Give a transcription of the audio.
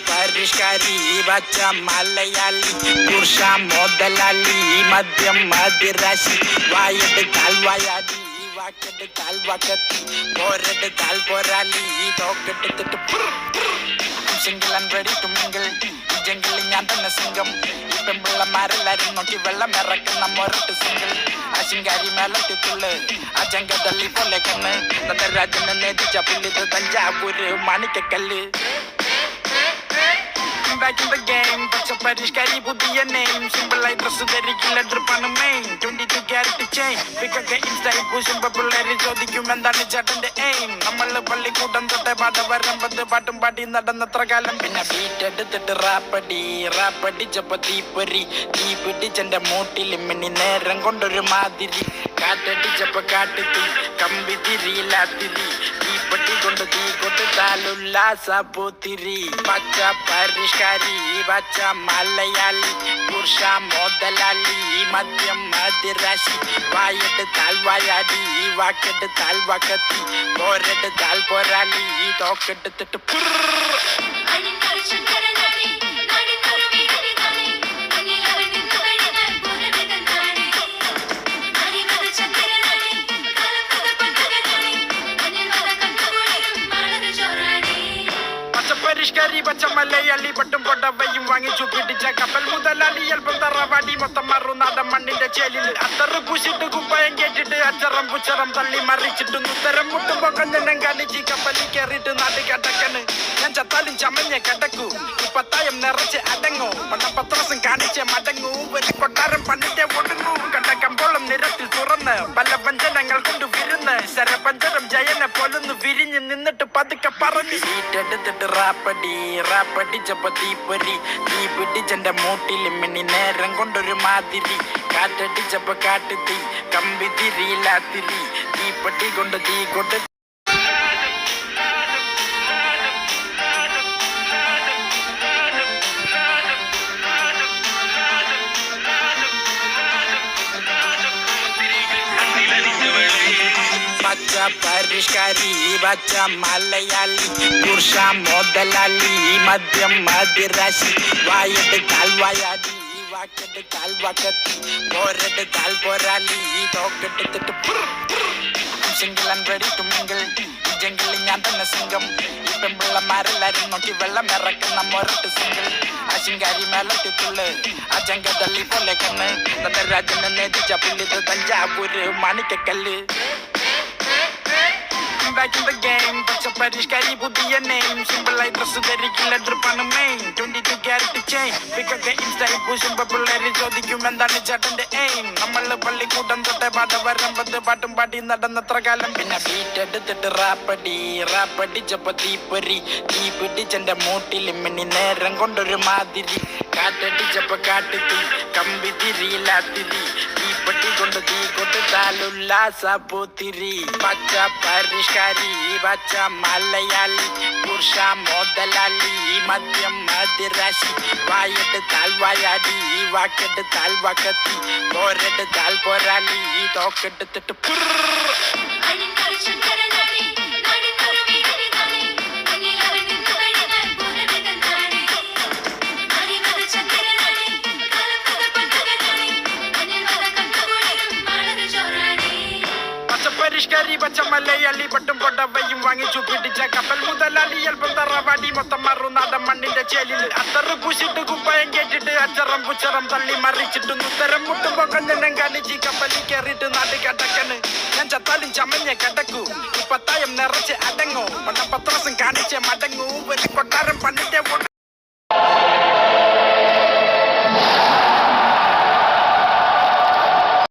പരിഷ്കാരി വച്ച മലയാളി പുരുഷ മുതലാളി മദ്യം മതിരാശി വായെടുത്താൽ വായാടി വാക്കെടുത്താൽ വാക്കത്തി പോരെടുത്താൽ പോരാളി തോക്കെടുത്തിട്ട് single and ready to mingle ഈ ജംഗിളിൽ ഞാൻ തന്നെ സിംഗം ഈ പെൺപിള്ളമാരെല്ലാരും നോക്കി വെള്ളം ഇറക്കുന്ന മൊരട്ട് സിംഗിൾ ആ ശിങ്കാരി മേലത്തുള്ളു ആ ചെങ്കതള്ളി പോലെ കണ്ണ് നടരാജനെ നേതിച്ച പുല്ലിത് Thanjavur Manikyakkallu back in the game പച്ച പരിഷ്കാരി പുതിയ നെയിം സിമ്പിളായി ഡ്രസ് ധരിക്കില്ല ഡ്രിപ്പാണ് മെയിൻ 22 ക്യാരറ്റ് ചെയിൻ പിക്കൊക്കെ ഇൻസ്റ്റൈൽ പൂശുമ്പോ പിള്ളേര് ചോദിക്കും എന്താണ് ചേട്ടന്റെ എയിം നമ്മള് പള്ളിക്കൂട്ടം തൊട്ടേ പാട്ട് വരുമ്പത് പാട്ടും പാടി നടന്നത്ര കാലം പിന്നെ ബീറ്റ് എടുത്തിട്ട് റാപ്പടിച്ചപ്പോ തീപ്പൊരി തീ പിടിച്ചെന്റെ മൂട്ടിൽ മിന്നി നേരം കൊണ്ടൊരു മാതിരി കാറ്റടിച്ചപ്പോ കാട്ടുതീ കമ്പി തിരിയില്ലാത്തിരി തീപ്പെട്ടി കൊണ്ട് തീ കൊടുത്താലുല്ലാസ പൂത്തിരി പച്ച പരിഷ്കാരി പച്ച മലയാളി പുരുഷ മുതലാളി മദ്യം മതിരാശി വായെടുത്താൽ വായാടി വാക്കെടുത്താൽ വാക്കത്തി പോരെടുത്താൽ പോരാളി തോക്കെടുത്തിട്ട് പരിഷ്കാരി പച്ച മലയാളി പട്ടും പൊട്ടവയും വാങ്ങിച്ചു പിടിച്ച കപ്പൽ മുതലാളി അല്പം തറവാടി മൊത്തം മറുനാടൻ മണ്ണിന്റെ ചേലിൽ അത്തറ് പൂശിട്ട് കുപ്പയം കേട്ടിട്ട് അച്ചറം പുച്ചറം തള്ളി മറിച്ചിട്ട് ഉത്തരം മുട്ടുമ്പോ കഞ്ഞനം കാണിച്ച് കപ്പലിൽ കയറിയിട്ട് നാട് കടക്കണ് ഞാൻ ചത്താലും ചമഞ്ഞ കിടക്കൂ പത്തായം നിറച്ച് അടങ്ങൂ പണപത്രസം കാണിച്ച് മടങ്ങൂ ഒരു കൊട്ടാരം പണിന്റെ ഒടുങ്ങൂ കണ്ട കമ്പോളം നിരത്തിൽ തുറന്ന് പല വഞ്ചനങ്ങൾ കൊണ്ട് വിരുന്ന് ശരപഞ്ചരം ജയനെ പോലൊന്ന് വിരിഞ്ഞ് നിന്നിട്ട് പതുക്കെ പറഞ്ഞു വീട്ടെടുത്തിട്ട് റാപ്പടിച്ചപ്പോ തീപ്പൊരി തീ പിടിച്ചെന്റെ മൂട്ടിൽ മിന്നി നേരം കൊണ്ടൊരു മാതിരി കാറ്റടിച്ചപ്പോ കാട്ടുതീ കമ്പി തിരിയില്ലാത്തിരി തീപ്പെട്ടി കൊണ്ട് തീ കൊണ്ട് പച്ച പരിഷ്കാരി പച്ച മലയാളി പുരുഷ മുതലാളി മദ്യം മതിരാശി വായെടുത്താൽ വായാടി വാക്കെടുത്താൽ വാക്കത്തി പോരെടുത്താൽ പോരാളി തോക്കെടുത്തിട്ട് single and ready to mingle ഈ ജംഗിളിൽ ഞാൻ തന്നെ സിംഗം ഈ പെൺപിള്ളമാരെല്ലാരും നോക്കി വെള്ളം ഇറക്കുന്ന മൊരട്ട് സിംഗിൾ ആ ശിങ്കാരി മേലത്തുള്ളു ആ ചെങ്കതള്ളി പോലെ കണ്ണ് നടരാജനെ നേതിച്ച പുല്ലിത് Thanjavur Manikyakkallu back in the game പച്ച പരിഷ്കാരി പുതിയ നെയിം സിമ്പിളായി ഡ്രസ് ധരിക്കില്ല ഡ്രിപ്പാണ് മെയിൻ 22 ക്യാരറ്റ് ചെയിൻ പിക്കൊക്കെ ഇൻസ്റ്റൈൽ പൂശുമ്പോ പിള്ളേര് ചോദിക്കും എന്താണ് ചേട്ടന്റെ എയിം നമ്മള് പള്ളിക്കൂട്ടം തൊട്ടേ പാട്ട് വരുമ്പത് പാട്ടും പാടി നടന്നത്ര കാലം പിന്നെ ബീറ്റ് എടുത്തിട്ട് റാപ്പടിച്ചപ്പോ തീപ്പൊരി തീ പിടിച്ചെന്റെ മൂട്ടിൽ മിന്നി നേരം കൊണ്ടൊരു മാതിരി കാറ്റടിച്ചപ്പോ കാട്ടുതീ കമ്പി തിരിയില്ലാത്തിരി തീപ്പെട്ടി കൊണ്ട് തീ കൊടുത്താലുല്ലാസ പൂത്തിരി പച്ച പരിഷ്കാരി പച്ച മലയാളി പുരുഷ മുതലാളി മദ്യം മതിരാശി വായെടുത്താൽ വായാടി വാക്കെടുത്താൽ വാക്കത്തി പോരെടുത്താൽ പോരാളി തോക്കെടുത്തിട്ട് പരിഷ്കാരി പച്ച മലയാളി പട്ടും പൊട്ടവയും വാങ്ങിച്ചു പിടിച്ച കപ്പൽ മുതലാളി അല്പം തറവാടി മൊത്തം മറുനാടൻ മണ്ണിന്റെ ചേലിൽ അത്തറ് പൂശിട്ട് കുപ്പയം കേട്ടിട്ട് അച്ചറം പുച്ചറം തള്ളി മറിച്ചിട്ട് ഉത്തരം മുട്ടുമ്പോ കഞ്ഞനം കാണിച്ച് കപ്പലിൽ കയറിയിട്ട് നാട് കടക്കണ് ഞാൻ ചത്താലും ചമഞ്ഞ കിടക്കൂ പത്തായം നിറച്ച് അടങ്ങൂ പണപത്രസം കാണിച്ച് മടങ്ങൂ ഒരു കൊട്ടാരം പണിന്റെ